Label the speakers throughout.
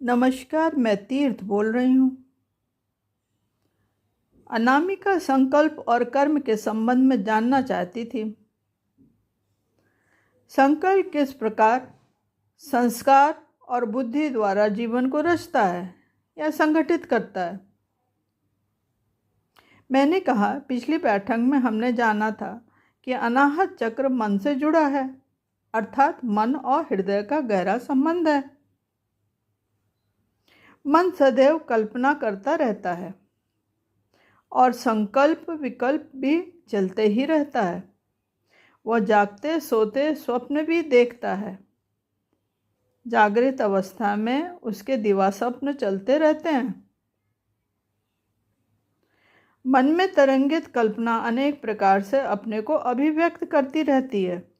Speaker 1: नमस्कार, मैं तीर्थ बोल रही हूँ। अनामिका संकल्प और कर्म के संबंध में जानना चाहती थी। संकल्प किस प्रकार संस्कार और बुद्धि द्वारा जीवन को रचता है या संगठित करता है। मैंने कहा, पिछली बैठक में हमने जाना था कि अनाहत चक्र मन से जुड़ा है, अर्थात मन और हृदय का गहरा संबंध है। मन सदैव कल्पना करता रहता है और संकल्प विकल्प भी चलते ही रहता है। वह जागते सोते स्वप्न भी देखता है। जागृत अवस्था में उसके दिवा स्वप्न चलते रहते हैं। मन में तरंगित कल्पना अनेक प्रकार से अपने को अभिव्यक्त करती रहती है।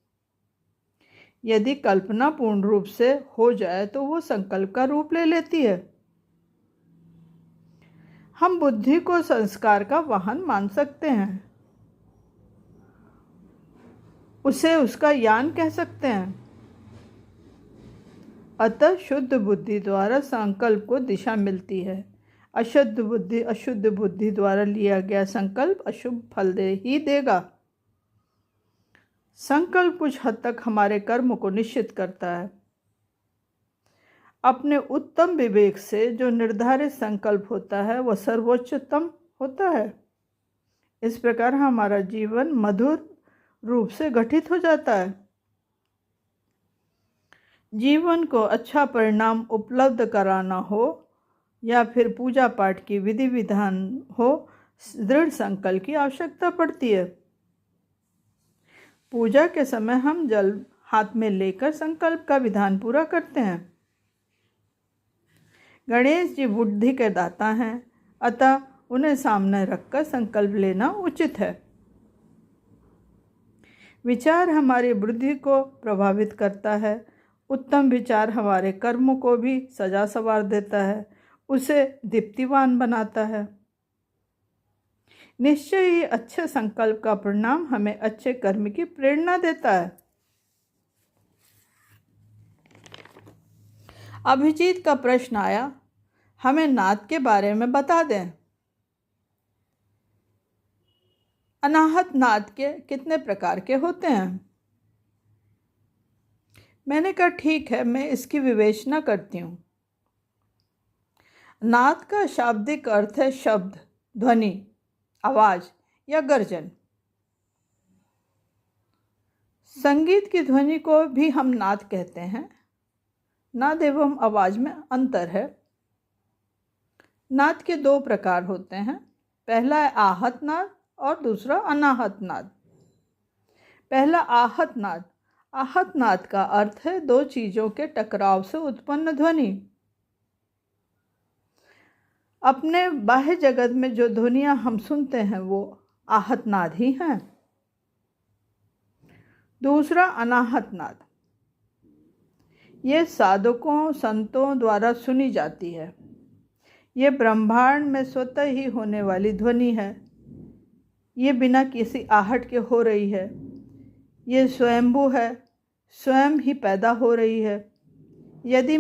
Speaker 1: यदि कल्पना पूर्ण रूप से हो जाए तो वो संकल्प का रूप ले लेती है। हम बुद्धि को संस्कार का वाहन मान सकते हैं, उसे उसका यान कह सकते हैं। अतः शुद्ध बुद्धि द्वारा संकल्प को दिशा मिलती है। अशुद्ध बुद्धि द्वारा लिया गया संकल्प अशुभ फल दे ही देगा। संकल्प कुछ हद तक हमारे कर्म को निश्चित करता है। अपने उत्तम विवेक से जो निर्धारित संकल्प होता है वह सर्वोच्चतम होता है। इस प्रकार हमारा जीवन मधुर रूप से गठित हो जाता है। जीवन को अच्छा परिणाम उपलब्ध कराना हो या फिर पूजा पाठ की विधि विधान हो, दृढ़ संकल्प की आवश्यकता पड़ती है। पूजा के समय हम जल हाथ में लेकर संकल्प का विधान पूरा करते हैं। गणेश जी बुद्धि के दाता हैं, अतः उन्हें सामने रखकर संकल्प लेना उचित है। विचार हमारी बुद्धि को प्रभावित करता है। उत्तम विचार हमारे कर्मों को भी सजा संवार देता है, उसे दीप्तिवान बनाता है। निश्चय ही अच्छे संकल्प का परिणाम हमें अच्छे कर्म की प्रेरणा देता है। अभिजीत का प्रश्न आया, हमें नाद के बारे में बता दें। अनाहत नाद के कितने प्रकार के होते हैं। मैंने कहा, ठीक है, मैं इसकी विवेचना करती हूँ। नाद का शाब्दिक अर्थ है शब्द, ध्वनि, आवाज या गर्जन। संगीत की ध्वनि को भी हम नाद कहते हैं। नाद एवं आवाज में अंतर है। नाद के दो प्रकार होते हैं। पहला है आहत नाद और दूसरा अनाहत नाद। पहला आहत नाद। आहत नाद का अर्थ है दो चीजों के टकराव से उत्पन्न ध्वनि। अपने बाह्य जगत में जो ध्वनियां हम सुनते हैं वो आहत नाद ही हैं। दूसरा अनाहत नाद। ये साधकों संतों द्वारा सुनी जाती है। ये ब्रह्मांड में स्वतः ही होने वाली ध्वनि है। ये बिना किसी आहट के हो रही है। ये स्वयंभू है, स्वयं ही पैदा हो रही है। यदि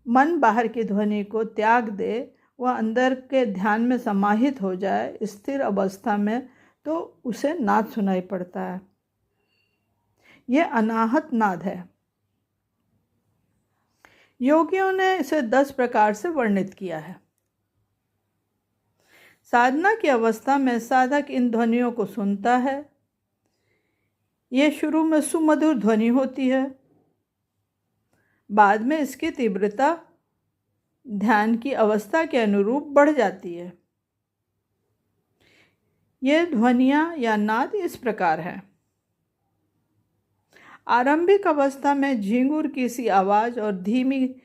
Speaker 1: मन बाहर की ध्वनि को त्याग दे, वह अंदर के ध्यान में समाहित हो जाए स्थिर अवस्था में, तो उसे नाद सुनाई पड़ता है। यह अनाहत नाद है। योगियों ने इसे 10 प्रकार से वर्णित किया है। साधना की अवस्था में साधक इन ध्वनियों को सुनता है। ये शुरू में सुमधुर ध्वनि होती है, बाद में इसकी तीव्रता ध्यान की अवस्था के अनुरूप बढ़ जाती है। ये ध्वनियाँ या नाद इस प्रकार है। आरंभिक अवस्था में झिंगुर की सी आवाज़ और धीमी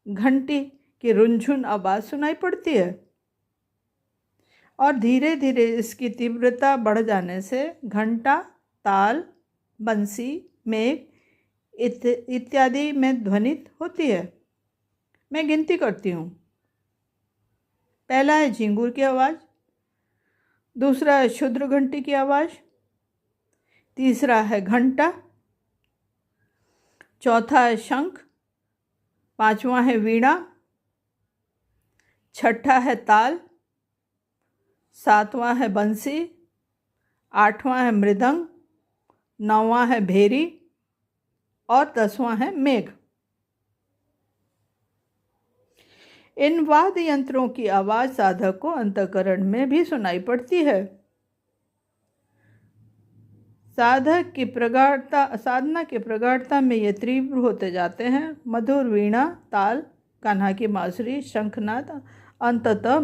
Speaker 1: घंटी की रुनझुन आवाज़ सुनाई पड़ती है और धीरे धीरे इसकी तीव्रता बढ़ जाने से घंटा, ताल, बंसी, मेघ इत्यादि में ध्वनित होती है। मैं गिनती करती हूँ। पहला है झिंगुर की आवाज़, दूसरा है क्षुद्र घंटी की आवाज़, तीसरा है घंटा, चौथा है शंख, पांचवा है वीणा, छठा है ताल, सातवां है बंसी, आठवां है मृदंग, नौवां है भेरी और 10वां है मेघ। इन वाद्य यंत्रों की आवाज साधक को अंतःकरण में भी सुनाई पड़ती है। साधक की साधना की प्रगाढ़ता में ये तीव्र होते जाते हैं। मधुर वीणा, ताल, कान्हा की बांसुरी, शंखनाद, अंततः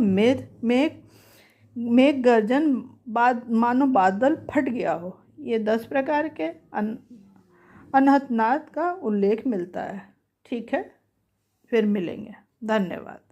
Speaker 1: मेघ गर्जन, मानो बादल फट गया हो। ये 10 प्रकार के अनहत नाद का उल्लेख मिलता है। ठीक है, फिर मिलेंगे। धन्यवाद।